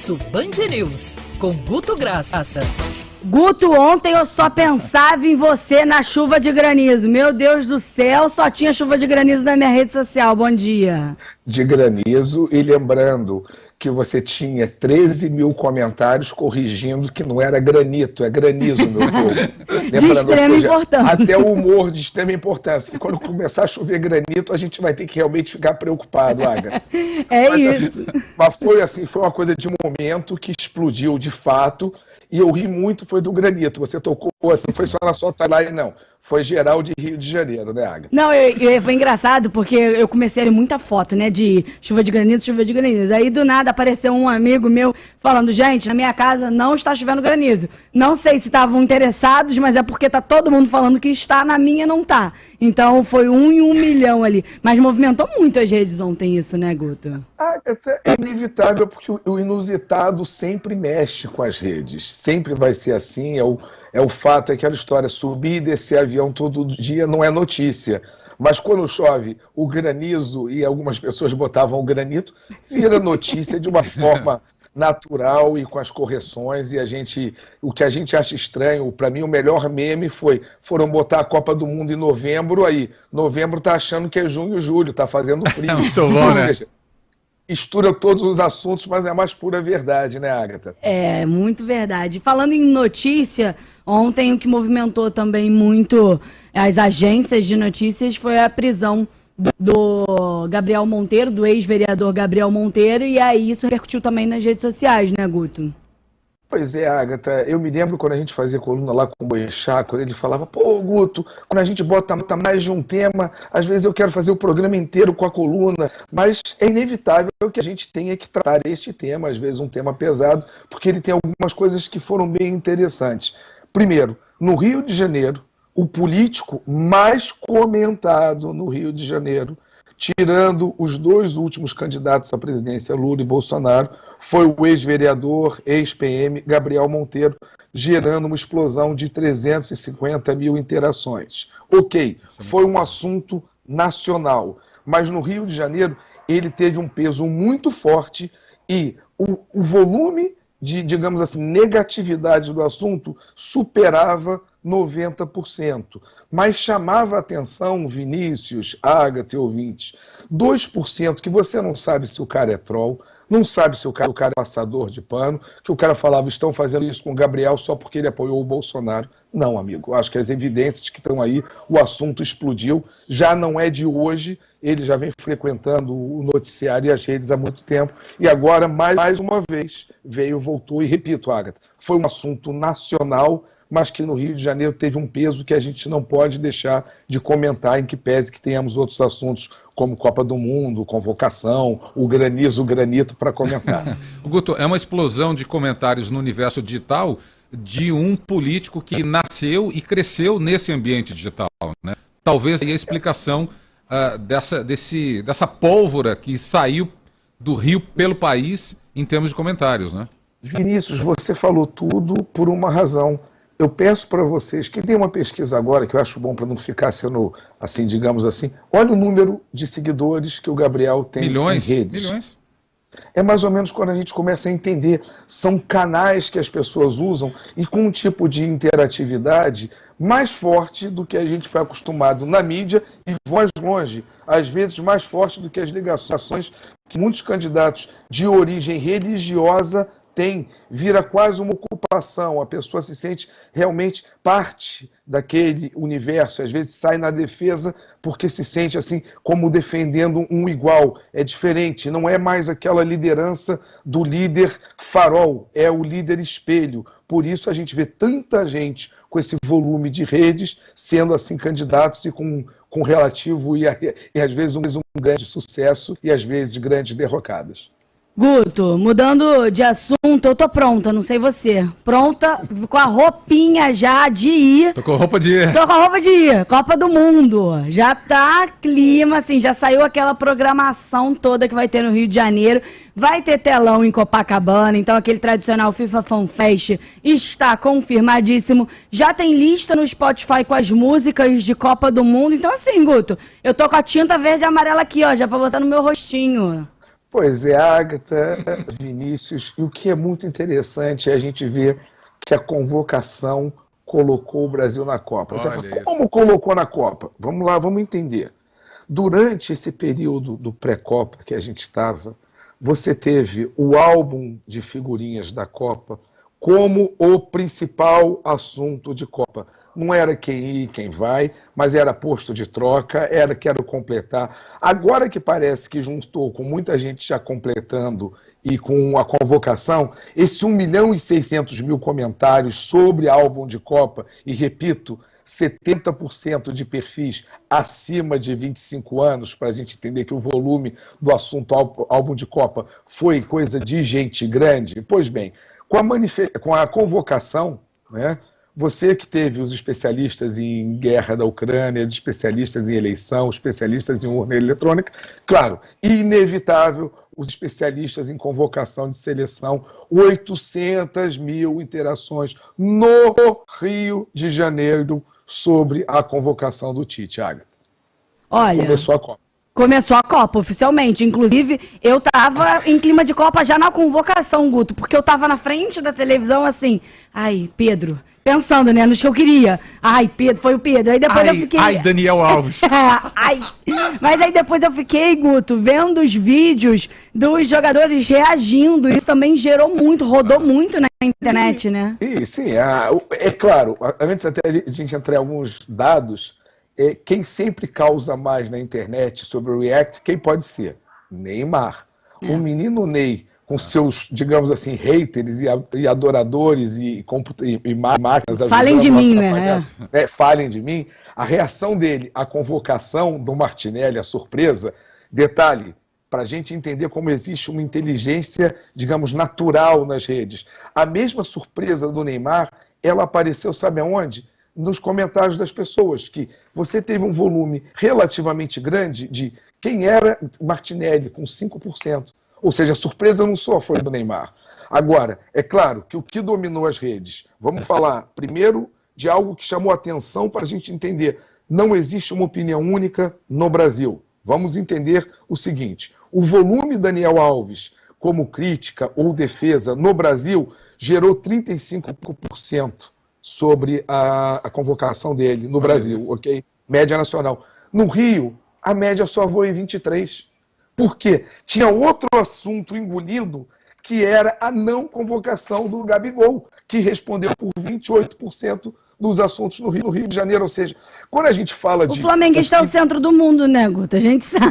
Almoço Band News, com Guto Graça. Guto, ontem eu só pensava em você na chuva de granizo. Meu Deus do céu, só tinha chuva de granizo na minha rede social. Bom dia. De granizo, e lembrando que você tinha 13 mil comentários corrigindo que não era granito, é granizo, meu povo. De extrema importância. Até o humor de extrema importância. Que quando começar a chover granito, a gente vai ter que realmente ficar preocupado, Agatha. Mas, isso. Assim, foi uma coisa de momento que explodiu de fato. E eu ri muito, foi do granito. Você tocou assim, foi só na sua timeline, não. Foi geral de Rio de Janeiro, né, Agatha? Não, foi engraçado, porque eu comecei a ver muita foto, né, de chuva de granizo, chuva de granizo. Aí, do nada, apareceu um amigo meu falando, gente, na minha casa não está chovendo granizo. Não sei se estavam interessados, mas é porque tá todo mundo falando que está, na minha não tá. Então, foi 1 em 1 milhão ali. Mas movimentou muito as redes ontem isso, né, Guto? É inevitável, porque o inusitado sempre mexe com as redes. Sempre vai ser assim, o fato, é aquela história, subir e descer avião todo dia não é notícia. Mas quando chove o granizo, e algumas pessoas botavam o granito, vira notícia de uma forma natural e com as correções. E o que a gente acha estranho, para mim o melhor meme foram botar a Copa do Mundo em novembro, aí novembro tá achando que é junho e julho, tá fazendo frio. Muito bom, Ou né? seja, mistura todos os assuntos, mas é a mais pura verdade, né, Agatha? É, muito verdade. Falando em notícia, ontem o que movimentou também muito as agências de notícias foi a prisão do Gabriel Monteiro, do ex-vereador Gabriel Monteiro, e aí isso repercutiu também nas redes sociais, né, Guto? Pois é, Agatha, eu me lembro quando a gente fazia coluna lá com o Boechat, quando ele falava, pô, Guto, quando a gente bota mais de um tema, às vezes eu quero fazer o programa inteiro com a coluna, mas é inevitável que a gente tenha que tratar este tema, às vezes um tema pesado, porque ele tem algumas coisas que foram bem interessantes. Primeiro, no Rio de Janeiro, o político mais comentado no Rio de Janeiro, tirando os 2 últimos candidatos à presidência, Lula e Bolsonaro, foi o ex-vereador, ex-PM, Gabriel Monteiro, gerando uma explosão de 350 mil interações. Ok, foi um assunto nacional, mas no Rio de Janeiro ele teve um peso muito forte e o volume de, digamos assim, negatividade do assunto superava 90%. Mas chamava a atenção, Vinícius, Agatha e ouvintes, 2% que você não sabe se o cara é troll, não sabe se o cara é passador de pano, que o cara falava, estão fazendo isso com o Gabriel só porque ele apoiou o Bolsonaro. Não, amigo, acho que as evidências que estão aí, o assunto explodiu, já não é de hoje, ele já vem frequentando o noticiário e as redes há muito tempo, e agora, mais uma vez, voltou, e repito, Agatha, foi um assunto nacional, mas que no Rio de Janeiro teve um peso que a gente não pode deixar de comentar, em que pese que tenhamos outros assuntos, como Copa do Mundo, convocação, o granizo, o granito, para comentar. Guto, é uma explosão de comentários no universo digital de um político que nasceu e cresceu nesse ambiente digital, né? Talvez aí a explicação dessa pólvora que saiu do Rio pelo país em termos de comentários, né? Vinícius, você falou tudo por uma razão. Eu peço para vocês, que tem uma pesquisa agora, que eu acho bom para não ficar sendo, assim, digamos assim, olha o número de seguidores que o Gabriel tem em redes. Milhões. É mais ou menos quando a gente começa a entender, são canais que as pessoas usam e com um tipo de interatividade mais forte do que a gente foi acostumado na mídia e voz longe, às vezes mais forte do que as ligações que muitos candidatos de origem religiosa tem, vira quase uma ocupação, a pessoa se sente realmente parte daquele universo, às vezes sai na defesa porque se sente assim como defendendo um igual, é diferente, não é mais aquela liderança do líder farol, é o líder espelho, por isso a gente vê tanta gente com esse volume de redes sendo assim candidatos e com relativo e às vezes um grande sucesso e às vezes grandes derrocadas. Guto, mudando de assunto, eu tô pronta, não sei você. Pronta, com a roupinha já de ir. Tô com a roupa de ir. Tô com a roupa de ir, Copa do Mundo. Já tá clima, assim, já saiu aquela programação toda que vai ter no Rio de Janeiro. Vai ter telão em Copacabana, então aquele tradicional FIFA Fan Fest está confirmadíssimo. Já tem lista no Spotify com as músicas de Copa do Mundo. Então assim, Guto, eu tô com a tinta verde e amarela aqui, ó, já pra botar no meu rostinho. Pois é, Agatha, Vinícius, e o que é muito interessante é a gente ver que a convocação colocou o Brasil na Copa. Você fala, como colocou na Copa? Vamos lá, vamos entender. Durante esse período do pré-Copa que a gente estava, você teve o álbum de figurinhas da Copa como o principal assunto de Copa. Não era quem ir, quem vai, mas era posto de troca, era quero completar. Agora que parece que juntou com muita gente já completando e com a convocação, esse 1.600.000 comentários sobre álbum de Copa, e repito, 70% de perfis acima de 25 anos, para a gente entender que o volume do assunto álbum de Copa foi coisa de gente grande. Pois bem, com a convocação, né, você que teve os especialistas em guerra da Ucrânia, os especialistas em eleição, os especialistas em urna eletrônica, claro, inevitável, os especialistas em convocação de seleção, 800.000 interações no Rio de Janeiro sobre a convocação do Tite, Agatha. Olha, começou a Copa. Começou a Copa, oficialmente. Inclusive, eu tava em clima de Copa já na convocação, Guto, porque eu tava na frente da televisão assim, ai, Pedro, pensando, né, nos que eu queria. Ai, Pedro, foi o Pedro. Aí depois eu fiquei... Ai, Daniel Alves. Ai. Mas aí depois eu fiquei, Guto, vendo os vídeos dos jogadores reagindo. Isso também gerou muito, rodou muito na internet, né? Sim. É claro, antes até a gente entrar em alguns dados, quem sempre causa mais na internet sobre o React, quem pode ser? Neymar. O menino Ney, com seus, digamos assim, haters e adoradores e máquinas... Falem de mim, né? Falem de mim. A reação dele à convocação do Martinelli, a surpresa, detalhe, para a gente entender como existe uma inteligência, digamos, natural nas redes. A mesma surpresa do Neymar, ela apareceu, sabe aonde? Nos comentários das pessoas, que você teve um volume relativamente grande de quem era Martinelli, com 5%. Ou seja, a surpresa não só foi do Neymar. Agora, é claro que o que dominou as redes, vamos falar primeiro de algo que chamou atenção para a gente entender. Não existe uma opinião única no Brasil. Vamos entender o seguinte, o volume Daniel Alves como crítica ou defesa no Brasil gerou 35% sobre a convocação dele no Brasil, ok? Média nacional. No Rio, a média só foi 23%. Por quê? Tinha outro assunto engolido, que era a não convocação do Gabigol, que respondeu por 28% dos assuntos no Rio de Janeiro. Ou seja, quando a gente fala de... O flamenguista é o centro do mundo, né, Guto? A gente sabe.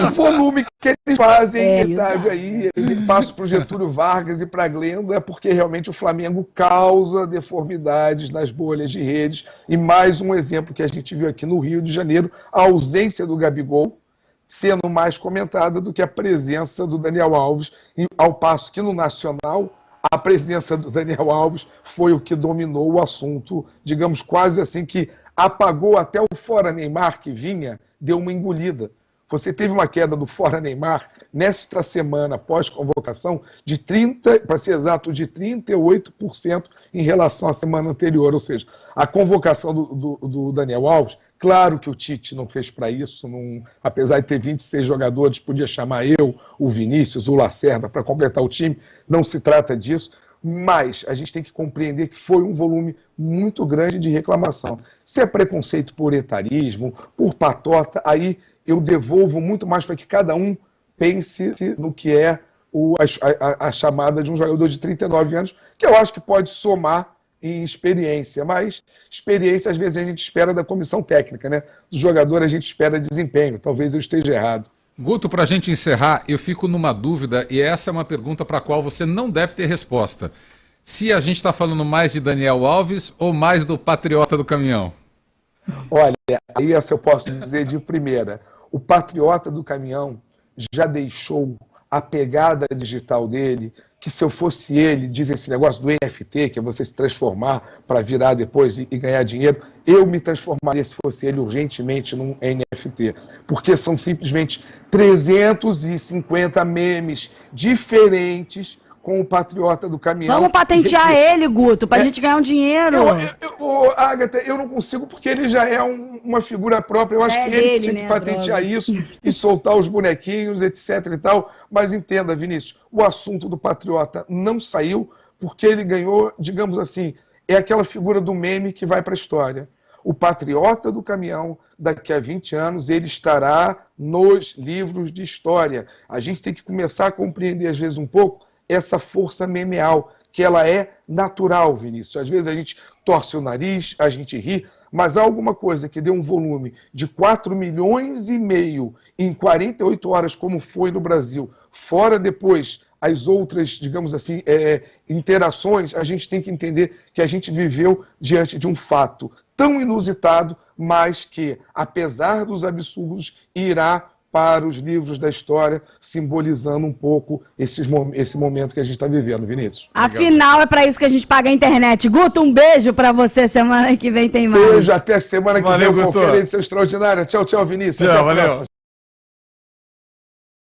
O volume que eles fazem, detalhe aí, ele passa para o Getúlio Vargas e para a Glenda, porque realmente o Flamengo causa deformidades nas bolhas de redes. E mais um exemplo que a gente viu aqui no Rio de Janeiro, a ausência do Gabigol sendo mais comentada do que a presença do Daniel Alves, ao passo que no Nacional a presença do Daniel Alves foi o que dominou o assunto, digamos, quase assim, que apagou até o fora Neymar que vinha, deu uma engolida. Você teve uma queda do fora Neymar nesta semana pós-convocação de 30%, para ser exato, de 38% em relação à semana anterior. Ou seja, a convocação do Daniel Alves, claro que o Tite não fez para isso, apesar de ter 26 jogadores, podia chamar eu, o Vinícius, o Lacerda para completar o time, não se trata disso, mas a gente tem que compreender que foi um volume muito grande de reclamação. Se é preconceito por etarismo, por patota, aí eu devolvo muito mais para que cada um pense no que é a chamada de um jogador de 39 anos, que eu acho que pode somar em experiência, mas experiência às vezes a gente espera da comissão técnica, né? Do jogador a gente espera desempenho, talvez eu esteja errado. Guto, para a gente encerrar, eu fico numa dúvida, e essa é uma pergunta para a qual você não deve ter resposta. Se a gente está falando mais de Daniel Alves ou mais do Patriota do Caminhão? Olha, aí essa eu posso dizer de primeira. O Patriota do Caminhão já deixou a pegada digital dele, que se eu fosse ele, diz esse negócio do NFT, que é você se transformar para virar depois e ganhar dinheiro, eu me transformaria, se fosse ele, urgentemente num NFT. Porque são simplesmente 350 memes diferentes com o patriota do caminhão. Vamos patentear ele, Guto, pra gente ganhar um dinheiro. Agatha, eu não consigo porque ele já é uma figura própria. Eu acho que ele tinha que patentear isso e soltar os bonequinhos, etc e tal. Mas entenda, Vinícius, o assunto do patriota não saiu porque ele ganhou, digamos assim, é aquela figura do meme que vai para a história. O patriota do caminhão, daqui a 20 anos, ele estará nos livros de história. A gente tem que começar a compreender, às vezes, um pouco essa força memeal, que ela é natural, Vinícius. Às vezes a gente torce o nariz, a gente ri, mas há alguma coisa que deu um volume de 4,5 milhões em 48 horas, como foi no Brasil, fora depois as outras, digamos assim, interações, a gente tem que entender que a gente viveu diante de um fato tão inusitado, mas que, apesar dos absurdos, irá para os livros da história, simbolizando um pouco esse momento que a gente está vivendo, Vinícius. Afinal, é para isso que a gente paga a internet. Guto, um beijo para você, semana que vem tem mais. Beijo, até semana que vem, qualquer edição extraordinária. Tchau, tchau, Vinícius. Tchau, valeu.